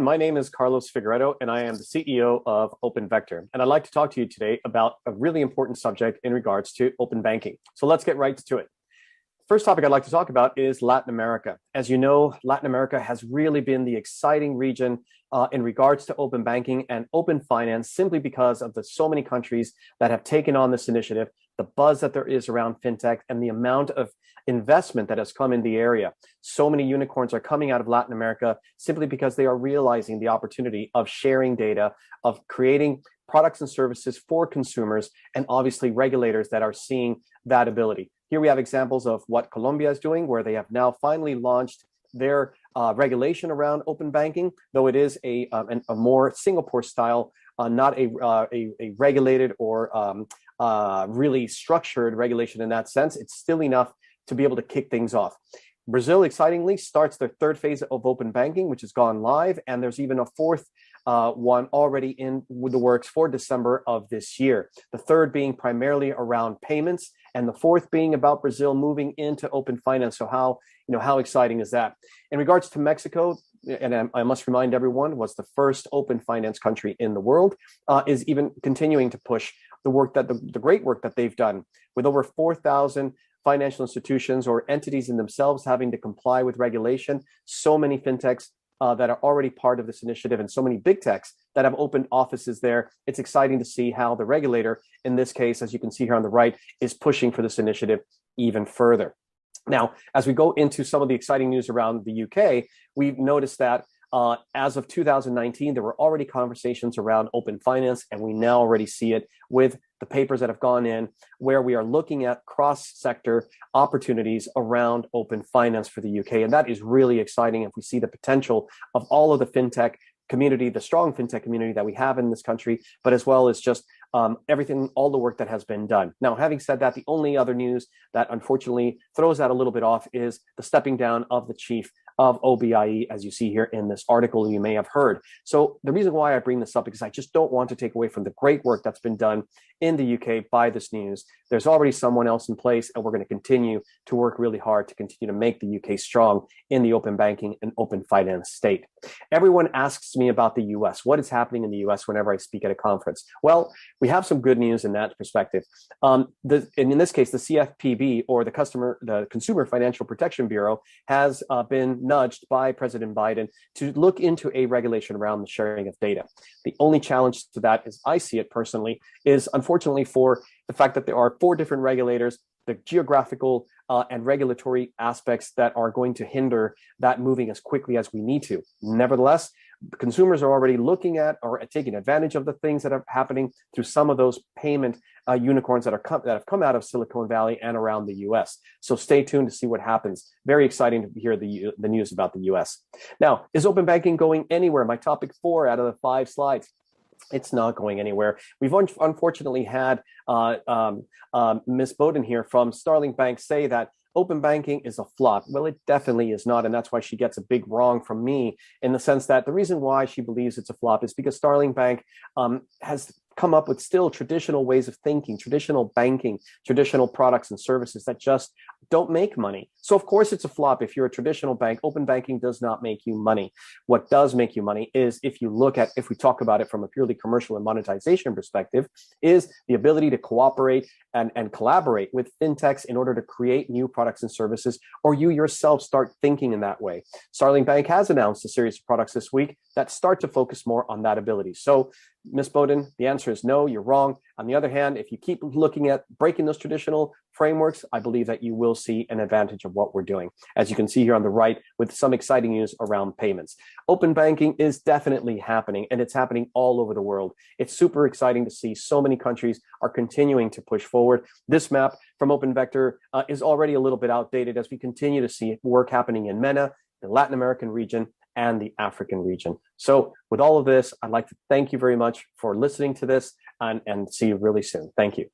My name is Carlos Figueredo, and I am the CEO of OpenVector. And I'd like to talk to you today about a really important subject in regards to open banking. So let's get right to it. First topic I'd like to talk about is Latin America. As you know, Latin America has really been the exciting region in regards to open banking and open finance, simply because of the so many countries that have taken on this initiative, the buzz that there is around fintech, and the amount of investment that has come in the area. So many unicorns are coming out of Latin America simply because they are realizing the opportunity of sharing data, of creating products and services for consumers, and obviously regulators that are seeing that ability. Here we have examples of what Colombia is doing, where they have now finally launched their regulation around open banking, though it is a more Singapore style, not a regulated or really structured regulation in that sense. It's still enough to be able to kick things off. Brazil, excitingly, starts their third phase of open banking, which has gone live, and there's even a fourth one already in the works for December of this year. The third being primarily around payments, and the fourth being about Brazil moving into open finance. So how exciting is that? In regards to Mexico, and I must remind everyone, was the first open finance country in the world, is even continuing to push the work that the great work that they've done, with over 4,000 financial institutions or entities in themselves having to comply with regulation. So many fintechs that are already part of this initiative, and so many big techs that have opened offices there. It's exciting to see how the regulator, in this case, as you can see here on the right, is pushing for this initiative even further. Now, as we go into some of the exciting news around the UK, we've noticed that as of 2019, there were already conversations around open finance, and we now already see it with the papers that have gone in, where we are looking at cross-sector opportunities around open finance for the UK. And that is really exciting if we see the potential of all of the fintech community, the strong fintech community that we have in this country, but as well as just everything, all the work that has been done. Now, having said that, the only other news that unfortunately throws that a little bit off is the stepping down of the chief of OBIE, as you see here in this article you may have heard. So the reason why I bring this up is I just don't want to take away from the great work that's been done in the UK by this news. There's already someone else in place, and we're going to continue to work really hard to continue to make the UK strong in the open banking and open finance state. Everyone asks me about the US. What is happening in the US whenever I speak at a conference? Well, we have some good news in that perspective. And in this case, the CFPB, or the Consumer Financial Protection Bureau, has been nudged by President Biden to look into a regulation around the sharing of data. The only challenge to that, as I see it personally, is unfortunately for the fact that there are 4 different regulators, the geographical and regulatory aspects that are going to hinder that moving as quickly as we need to. Nevertheless, consumers are already looking at or taking advantage of the things that are happening through some of those payment unicorns that have come out of Silicon Valley and around the US. So stay tuned to see what happens. Very exciting to hear the news about the US. Now, is open banking going anywhere? My topic 4 out of the 5 slides. It's not going anywhere. We've unfortunately had Ms. Bowden here from Starling Bank say that open banking is a flop. Well, it definitely is not, and that's why she gets a big wrong from me, in the sense that the reason why she believes it's a flop is because Starling Bank has come up with still traditional ways of thinking, traditional banking, traditional products and services that just don't make money. So of course it's a flop if you're a traditional bank. Open banking does not make you money. What does make you money is, if we talk about it from a purely commercial and monetization perspective, is the ability to cooperate and collaborate with fintechs in order to create new products and services, or you yourself start thinking in that way. Starling Bank has announced a series of products this week that start to focus more on that ability. So Ms. Bowden, the answer is no, you're wrong. On the other hand, if you keep looking at breaking those traditional frameworks, I believe that you will see an advantage of what we're doing, as you can see here on the right, with some exciting news around payments. Open banking is definitely happening, and it's happening all over the world. It's super exciting to see so many countries are continuing to push forward. This map from OpenVector is already a little bit outdated, as we continue to see work happening in MENA, the Latin American region, and the African region. So with all of this, I'd like to thank you very much for listening to this, and see you really soon. Thank you.